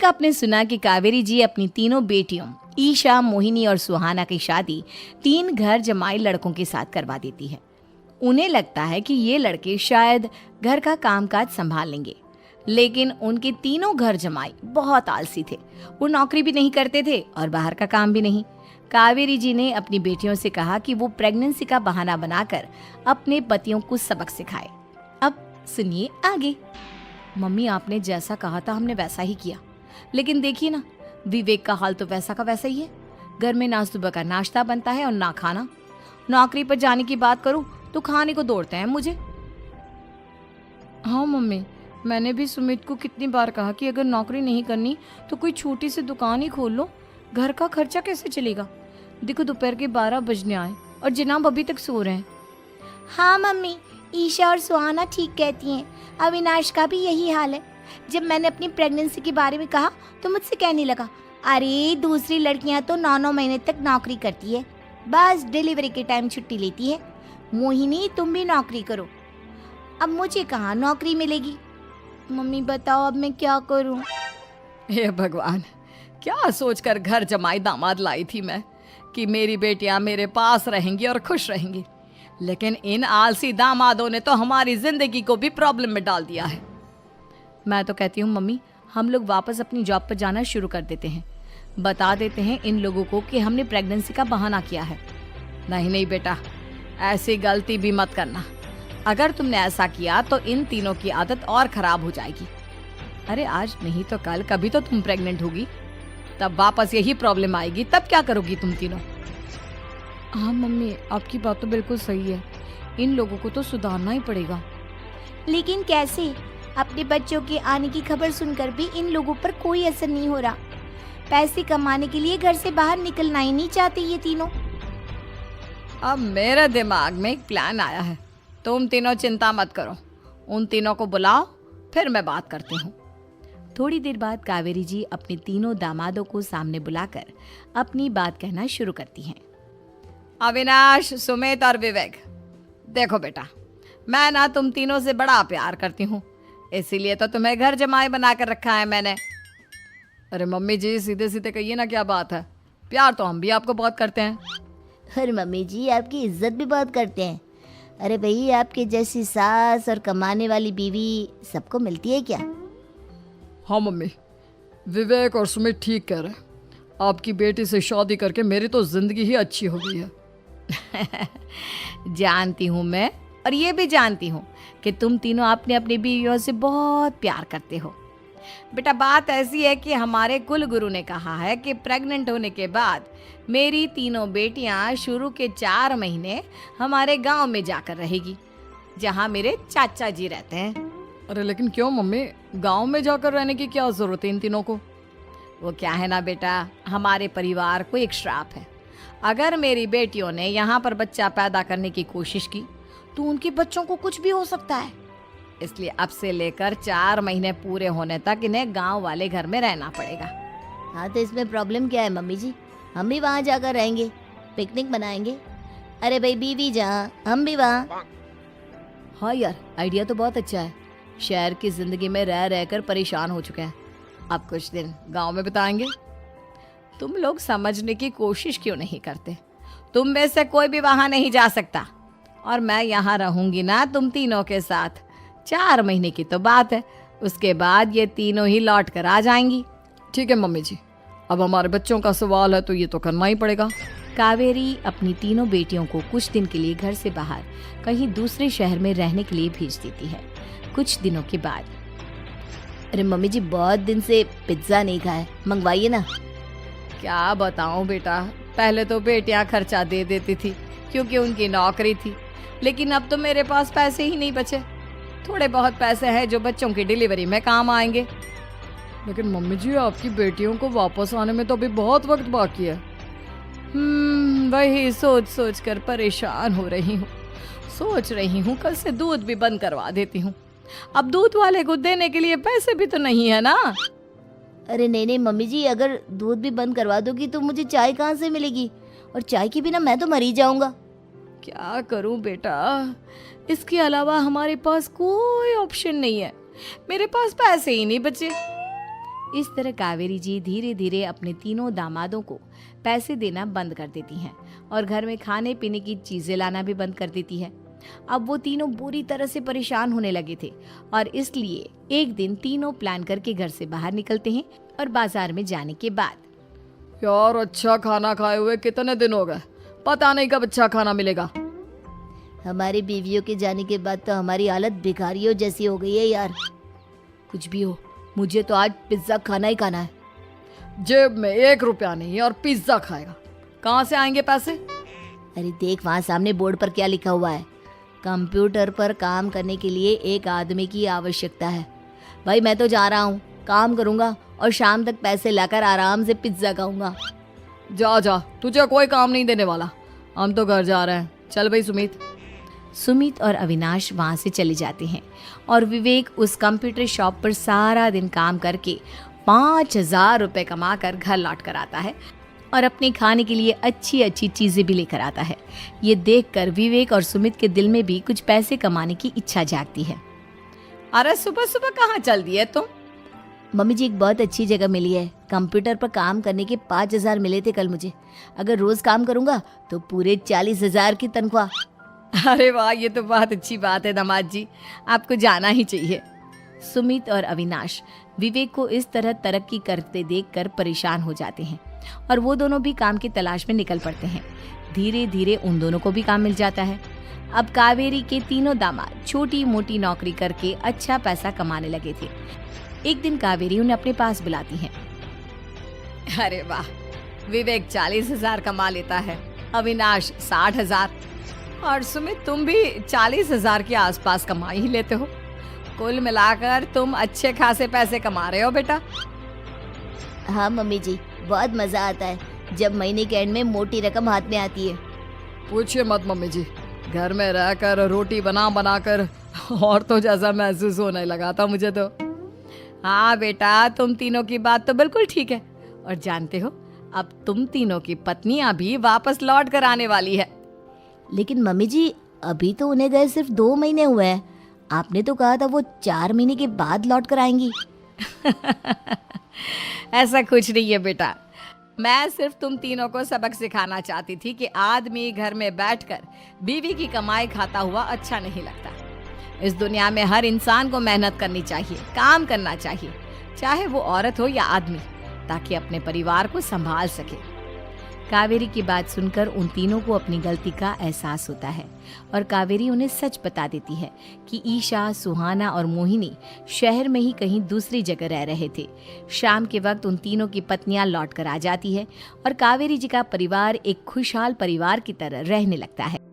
आपने सुना कि कावेरी जी अपनी तीनों बेटियों ईशा, मोहिनी और सुहाना की शादी 3 घर जमाई लड़कों के साथ करवा देती है। उन्हें लगता है कि ये लड़के शायद घर का कामकाज संभाल लेंगे, लेकिन उनके तीनों घर जमाई बहुत आलसी थे। वो नौकरी भी नहीं करते थे और बाहर का काम भी नहीं। कावेरी जी ने अपनी बेटियों से कहा कि वो प्रेगनेंसी का बहाना बनाकर अपने पतियों को सबक सिखाए। अब सुनिए आगे। मम्मी, आपने जैसा कहा था हमने वैसा ही किया, लेकिन देखिए ना, विवेक का हाल तो वैसा का वैसा ही है। घर में ना सुबह का नाश्ता बनता है और ना खाना। नौकरी पर जाने की बात करूं तो खाने को दौड़ते हैं मुझे। हाँ मम्मी, मैंने भी सुमित को कितनी बार कहा कि अगर नौकरी नहीं करनी तो कोई छोटी सी दुकान ही खोल लो, घर का खर्चा कैसे चलेगा। देखो दोपहर के 12 बजने आए और जनाब अभी तक सो रहे हैं। हाँ मम्मी, ईशा और सुहाना ठीक कहती हैं। अविनाश का भी यही हाल है। जब मैंने अपनी प्रेगनेंसी के बारे में कहा तो मुझसे कहने लगा, अरे दूसरी लड़कियां तो 9-9 महीने तक नौकरी करती है, बस डिलीवरी के टाइम छुट्टी लेती है। मोहिनी, तुम भी नौकरी करो। अब मुझे कहाँ नौकरी मिलेगी। मम्मी बताओ अब मैं क्या करूँ। हे भगवान, क्या सोचकर घर जमाई दामाद लाई थी मैं कि मेरी बेटियां मेरे पास रहेंगी और खुश रहेंगी, लेकिन इन आलसी दामादों ने तो हमारी जिंदगी को भी प्रॉब्लम में डाल दिया है। मैं तो कहती हूँ मम्मी, हम लोग वापस अपनी जॉब पर जाना शुरू कर देते हैं। बता देते हैं इन लोगों को कि हमने प्रेगनेंसी का बहाना किया है। नहीं नहीं बेटा, ऐसी गलती भी मत करना। अगर तुमने ऐसा किया तो इन तीनों की आदत और खराब हो जाएगी। अरे आज नहीं तो कल कभी तो तुम प्रेग्नेंट होगी, तब वापस यही प्रॉब्लम आएगी। तब क्या करोगी तुम तीनों। हाँ मम्मी, आपकी बात तो बिल्कुल सही है। इन लोगों को तो सुधारना ही पड़ेगा। लेकिन कैसे? अपने बच्चों के आने की खबर सुनकर भी इन लोगों पर कोई असर नहीं हो रहा। पैसे कमाने के लिए घर से बाहर निकलना ही नहीं चाहते ये तीनों। अब मेरे दिमाग में एक प्लान आया है। तुम तीनों चिंता मत करो, उन तीनों को बुलाओ, फिर मैं बात करती हूँ। थोड़ी देर बाद कावेरी जी अपने तीनों दामादों को सामने बुलाकर अपनी बात कहना शुरू करती हैं। अविनाश, सुमित और विवेक, देखो बेटा, मैं ना तुम तीनों से बड़ा प्यार करती हूँ, इसीलिए तो तुम्हें घर जमाई बना कर रखा है मैंने। अरे मम्मी जी, सीधे सीधे कहिए ना, क्या बात है। प्यार तो हम भी आपको बहुत करते हैं। अरे मम्मी जी, आपकी इज्जत भी बहुत करते हैं। अरे भाई, आपके जैसी सास और कमाने वाली बीवी सबको मिलती है क्या? हाँ मम्मी, विवेक और सुमित ठीक कह रहे हैं। आपकी बेटी से शादी करके मेरी तो जिंदगी ही अच्छी हो गई है। जानती हूँ मैं, और ये भी जानती हूँ कि तुम तीनों अपने अपनी बीवियों से बहुत प्यार करते हो। बेटा, बात ऐसी है कि हमारे कुल गुरु ने कहा है कि प्रेग्नेंट होने के बाद मेरी तीनों बेटियां शुरू के 4 महीने हमारे गांव में जाकर रहेगी, जहां मेरे चाचा जी रहते हैं। अरे लेकिन क्यों मम्मी, गांव में जाकर रहने की क्या जरूरत है इन तीनों को। वो क्या है ना बेटा, हमारे परिवार को एक श्राप है। अगर मेरी बेटियों ने यहाँ पर बच्चा पैदा करने की कोशिश की तो उनके बच्चों को कुछ भी हो सकता है। इसलिए अब से लेकर 4 महीने पूरे होने तक इन्हें गांव वाले घर में रहना पड़ेगा। हाँ तो इसमें प्रॉब्लम क्या है मम्मी जी? हम भी वहाँ जाकर रहेंगे, पिकनिक मनाएंगे। अरे भाई, बीवी जहाँ हम भी वहाँ। हाँ यार, आइडिया तो बहुत अच्छा है। शहर की जिंदगी में रह रहकर परेशान हो चुके हैं, अब कुछ दिन गांव में बिताएंगे। तुम लोग समझने की कोशिश क्यों नहीं करते। तुम में से कोई भी वहां नहीं जा सकता, और मैं यहाँ रहूंगी ना तुम तीनों के साथ। 4 महीने की तो बात है, उसके बाद ये तीनों ही लौट कर आ जाएंगी। ठीक है मम्मी जी, अब हमारे बच्चों का सवाल है तो ये तो करना ही पड़ेगा। कावेरी अपनी तीनों बेटियों को कुछ दिन के लिए घर से बाहर कहीं दूसरे शहर में रहने के लिए भेज देती है। कुछ दिनों के बाद, अरे मम्मी जी, बहुत दिन से पिज्जा नहीं खाया, मंगवाइए ना। क्या बताऊं बेटा, पहले तो बेटियां खर्चा दे देती थी क्योंकि उनकी नौकरी थी, लेकिन अब तो मेरे पास पैसे ही नहीं बचे। थोड़े बहुत पैसे हैं जो बच्चों की डिलीवरी में काम आएंगे। लेकिन मम्मी जी, आपकी बेटियों को वापस आने में तो अभी बहुत वक्त बाकी है। वही सोच सोच कर परेशान हो रही हूँ। सोच रही हूँ कल से दूध भी बंद करवा देती हूँ। अब दूध वाले को देने के लिए पैसे भी तो नहीं है ना। अरे नहीं नहीं मम्मी जी, अगर दूध भी बंद करवा दोगी तो मुझे चाय कहाँ से मिलेगी, और चाय के बिना मैं तो मर ही जाऊंगा। क्या करूं बेटा, इसके अलावा हमारे पास कोई ऑप्शन नहीं है। मेरे पास पैसे ही नहीं बचे। इस तरह कावेरी जी धीरे धीरे अपने तीनों दामादों को पैसे देना बंद कर देती हैं और घर में खाने पीने की चीजें लाना भी बंद कर देती है। अब वो तीनों बुरी तरह से परेशान होने लगे थे और इसलिए एक दिन तीनों प्लान करके घर से बाहर निकलते हैं और बाजार में जाने के बाद यार अच्छा खाना खाए हुए कितने दिन हो गए, पता नहीं कब अच्छा खाना मिलेगा। हमारी बीवियों के जाने के बाद तो हमारी हालत भिखारियों जैसी हो गई है यार। कुछ भी हो, मुझे तो आज पिज्जा खाना ही खाना है। जेब में 1 रुपया नहीं और पिज्जा खाएगा, कहाँ से आएंगे पैसे? अरे देख वहाँ सामने बोर्ड पर क्या लिखा हुआ है, कंप्यूटर पर काम करने के लिए एक आदमी की आवश्यकता है। भाई मैं तो जा रहा हूँ, काम करूँगा और शाम तक पैसे लाकर आराम से पिज्जा खाऊंगा। जा जा, तुझे कोई काम नहीं देने वाला, हम तो घर जा रहे हैं। चल भाई सुमित। सुमित और अविनाश वहाँ से चले जाते हैं और विवेक उस कंप्यूटर शॉप पर सारा दिन काम करके 5,000 रुपये कमा कर घर लौट कर आता है और अपने खाने के लिए अच्छी अच्छी चीज़ें भी लेकर आता है। ये देखकर विवेक और सुमित के दिल में भी कुछ पैसे कमाने की इच्छा जागती है। अरे सुबह सुबह कहाँ चल दिए तुम? मम्मी जी एक बहुत अच्छी जगह मिली है, कंप्यूटर पर काम करने के 5,000 मिले थे कल मुझे। अगर रोज काम करूँगा तो पूरे 40,000 की तनख्वाह। अरे वाह, ये तो बहुत अच्छी बात है दामाद जी, आपको जाना ही चाहिए। सुमित और अविनाश विवेक को इस तरह तरक्की करते देखकर परेशान हो जाते हैं और वो दोनों भी काम की तलाश में निकल पड़ते हैं। धीरे धीरे उन दोनों को भी काम मिल जाता है। अब कावेरी के तीनों दामाद छोटी मोटी नौकरी करके अच्छा पैसा कमाने लगे थे। एक दिन कावेरी उन्हें अपने पास बुलाती है। अरे वाह, विवेक 40,000 कमा लेता है, अविनाश 60,000 और सुमित तुम भी 40,000 के आसपास कमा ही लेते हो। कुल मिलाकर तुम अच्छे खासे पैसे कमा रहे हो बेटा। हाँ मम्मी जी, बहुत मजा आता है जब महीने के एंड में मोटी रकम हाथ में आती है। पूछिए मत मम्मी जी, घर में रहकर रोटी बना बनाकर और तो जैसा महसूस होने लगा था मुझे तो। हाँ बेटा, तुम तीनों की बात तो बिल्कुल ठीक है और जानते हो अब तुम तीनों की पत्नियां भी वापस लौट कर आने वाली है। लेकिन मम्मी जी अभी तो उन्हें गए सिर्फ 2 महीने हुए हैं, आपने तो कहा था वो 4 महीने के बाद लौट कर आएंगी। ऐसा कुछ नहीं है बेटा, मैं सिर्फ तुम तीनों को सबक सिखाना चाहती थी कि आदमी घर में बैठकर बीवी की कमाई खाता हुआ अच्छा नहीं लगता। इस दुनिया में हर इंसान को मेहनत करनी चाहिए, काम करना चाहिए, चाहे वो औरत हो या आदमी, ताकि अपने परिवार को संभाल सके। कावेरी की बात सुनकर उन तीनों को अपनी गलती का एहसास होता है और कावेरी उन्हें सच बता देती है कि ईशा, सुहाना और मोहिनी शहर में ही कहीं दूसरी जगह रह रहे थे। शाम के वक्त उन तीनों की पत्नियां लौट कर आ जाती है और कावेरी जी का परिवार एक खुशहाल परिवार की तरह रहने लगता है।